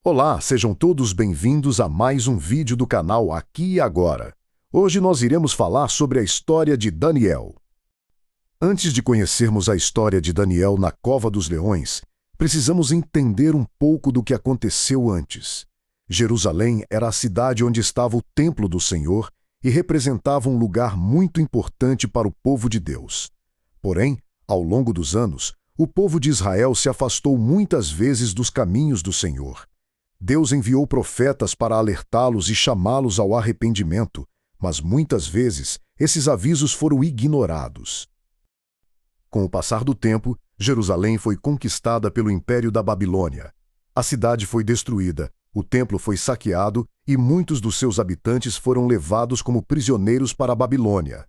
Olá, sejam todos bem-vindos a mais um vídeo do canal Aqui e Agora. Hoje nós iremos falar sobre a história de Daniel. Antes de conhecermos a história de Daniel na Cova dos Leões, precisamos entender um pouco do que aconteceu antes. Jerusalém era a cidade onde estava o templo do Senhor e representava um lugar muito importante para o povo de Deus. Porém, ao longo dos anos, o povo de Israel se afastou muitas vezes dos caminhos do Senhor. Deus enviou profetas para alertá-los e chamá-los ao arrependimento, mas muitas vezes esses avisos foram ignorados. Com o passar do tempo, Jerusalém foi conquistada pelo Império da Babilônia. A cidade foi destruída, o templo foi saqueado e muitos dos seus habitantes foram levados como prisioneiros para a Babilônia.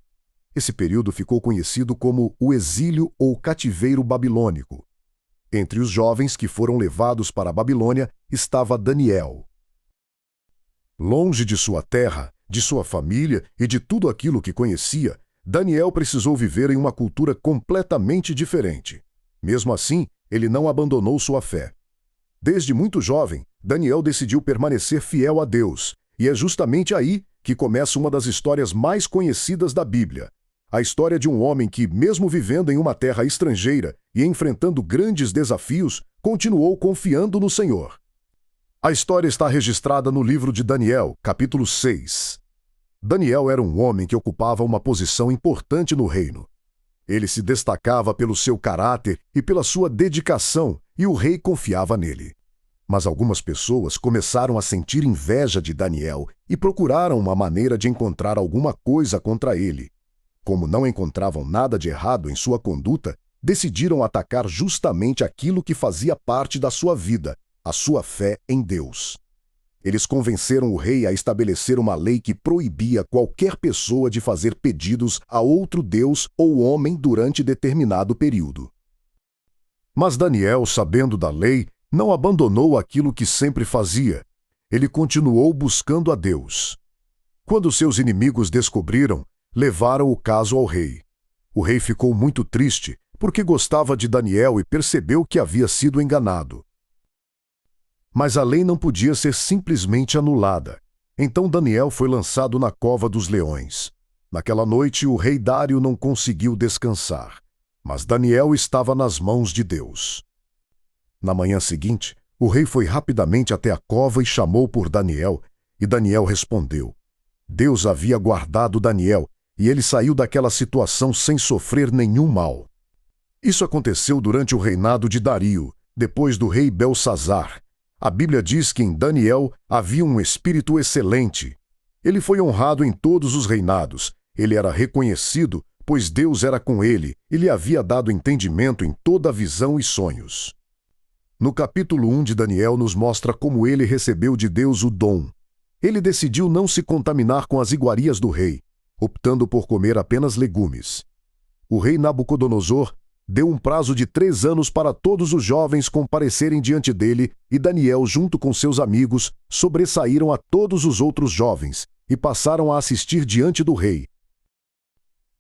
Esse período ficou conhecido como o exílio ou cativeiro babilônico. Entre os jovens que foram levados para a Babilônia estava Daniel. Longe de sua terra, de sua família e de tudo aquilo que conhecia, Daniel precisou viver em uma cultura completamente diferente. Mesmo assim, ele não abandonou sua fé. Desde muito jovem, Daniel decidiu permanecer fiel a Deus, e é justamente aí que começa uma das histórias mais conhecidas da Bíblia. A história de um homem que, mesmo vivendo em uma terra estrangeira e enfrentando grandes desafios, continuou confiando no Senhor. A história está registrada no livro de Daniel, capítulo 6. Daniel era um homem que ocupava uma posição importante no reino. Ele se destacava pelo seu caráter e pela sua dedicação, e o rei confiava nele. Mas algumas pessoas começaram a sentir inveja de Daniel e procuraram uma maneira de encontrar alguma coisa contra ele. Como não encontravam nada de errado em sua conduta, decidiram atacar justamente aquilo que fazia parte da sua vida, a sua fé em Deus. Eles convenceram o rei a estabelecer uma lei que proibia qualquer pessoa de fazer pedidos a outro deus ou homem durante determinado período. Mas Daniel, sabendo da lei, não abandonou aquilo que sempre fazia. Ele continuou buscando a Deus. Quando seus inimigos descobriram, levaram o caso ao rei. O rei ficou muito triste, porque gostava de Daniel e percebeu que havia sido enganado. Mas a lei não podia ser simplesmente anulada. Então Daniel foi lançado na cova dos leões. Naquela noite, o rei Dário não conseguiu descansar. Mas Daniel estava nas mãos de Deus. Na manhã seguinte, o rei foi rapidamente até a cova e chamou por Daniel, e Daniel respondeu. Deus havia guardado Daniel, e ele saiu daquela situação sem sofrer nenhum mal. Isso aconteceu durante o reinado de Dario, depois do rei Belsazar. A Bíblia diz que em Daniel havia um espírito excelente. Ele foi honrado em todos os reinados. Ele era reconhecido, pois Deus era com ele e lhe havia dado entendimento em toda a visão e sonhos. No capítulo 1 de Daniel nos mostra como ele recebeu de Deus o dom. Ele decidiu não se contaminar com as iguarias do rei, optando por comer apenas legumes. O rei Nabucodonosor deu um prazo de 3 anos para todos os jovens comparecerem diante dele, e Daniel, junto com seus amigos, sobressaíram a todos os outros jovens e passaram a assistir diante do rei.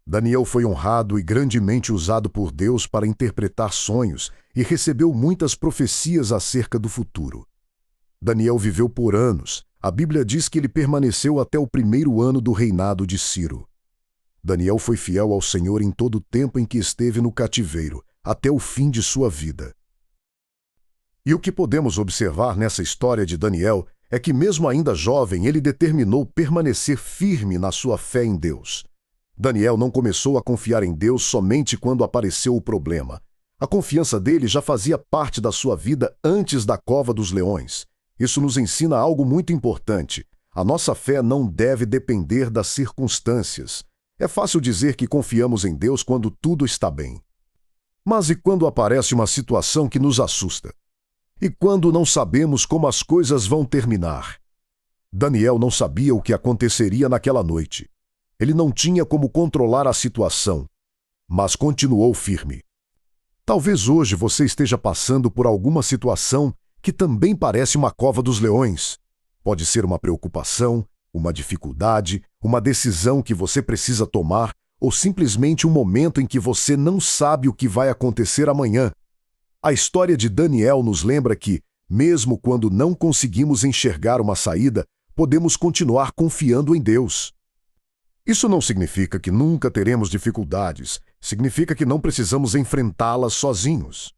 Daniel foi honrado e grandemente usado por Deus para interpretar sonhos e recebeu muitas profecias acerca do futuro. Daniel viveu por anos. A Bíblia diz que ele permaneceu até o 1º ano do reinado de Ciro. Daniel foi fiel ao Senhor em todo o tempo em que esteve no cativeiro, até o fim de sua vida. E o que podemos observar nessa história de Daniel é que, mesmo ainda jovem, ele determinou permanecer firme na sua fé em Deus. Daniel não começou a confiar em Deus somente quando apareceu o problema. A confiança dele já fazia parte da sua vida antes da cova dos leões. Isso nos ensina algo muito importante. A nossa fé não deve depender das circunstâncias. É fácil dizer que confiamos em Deus quando tudo está bem. Mas e quando aparece uma situação que nos assusta? E quando não sabemos como as coisas vão terminar? Daniel não sabia o que aconteceria naquela noite. Ele não tinha como controlar a situação, mas continuou firme. Talvez hoje você esteja passando por alguma situação que também parece uma cova dos leões. Pode ser uma preocupação, uma dificuldade, uma decisão que você precisa tomar, ou simplesmente um momento em que você não sabe o que vai acontecer amanhã. A história de Daniel nos lembra que, Mesmo quando não conseguimos enxergar uma saída, podemos continuar confiando em Deus. Isso não significa que nunca teremos dificuldades, significa que não precisamos enfrentá-las sozinhos.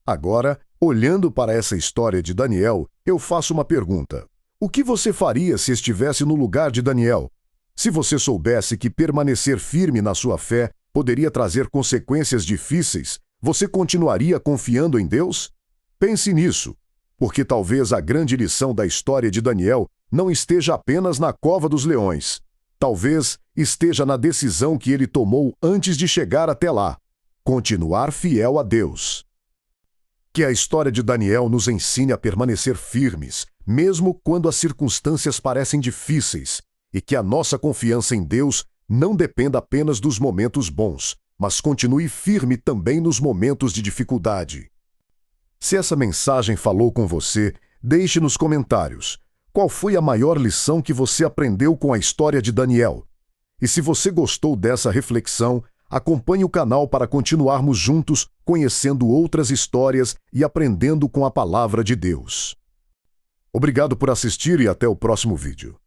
Agora, olhando para essa história de Daniel, eu faço uma pergunta. O que você faria se estivesse no lugar de Daniel? Se você soubesse que permanecer firme na sua fé poderia trazer consequências difíceis, você continuaria confiando em Deus? Pense nisso, porque talvez a grande lição da história de Daniel não esteja apenas na cova dos leões. Talvez esteja na decisão que ele tomou antes de chegar até lá: continuar fiel a Deus. Que a história de Daniel nos ensine a permanecer firmes, mesmo quando as circunstâncias parecem difíceis, e que a nossa confiança em Deus não dependa apenas dos momentos bons, mas continue firme também nos momentos de dificuldade. Se essa mensagem falou com você, deixe nos comentários. Qual foi a maior lição que você aprendeu com a história de Daniel? E se você gostou dessa reflexão, acompanhe o canal para continuarmos juntos, conhecendo outras histórias e aprendendo com a palavra de Deus. Obrigado por assistir e até o próximo vídeo.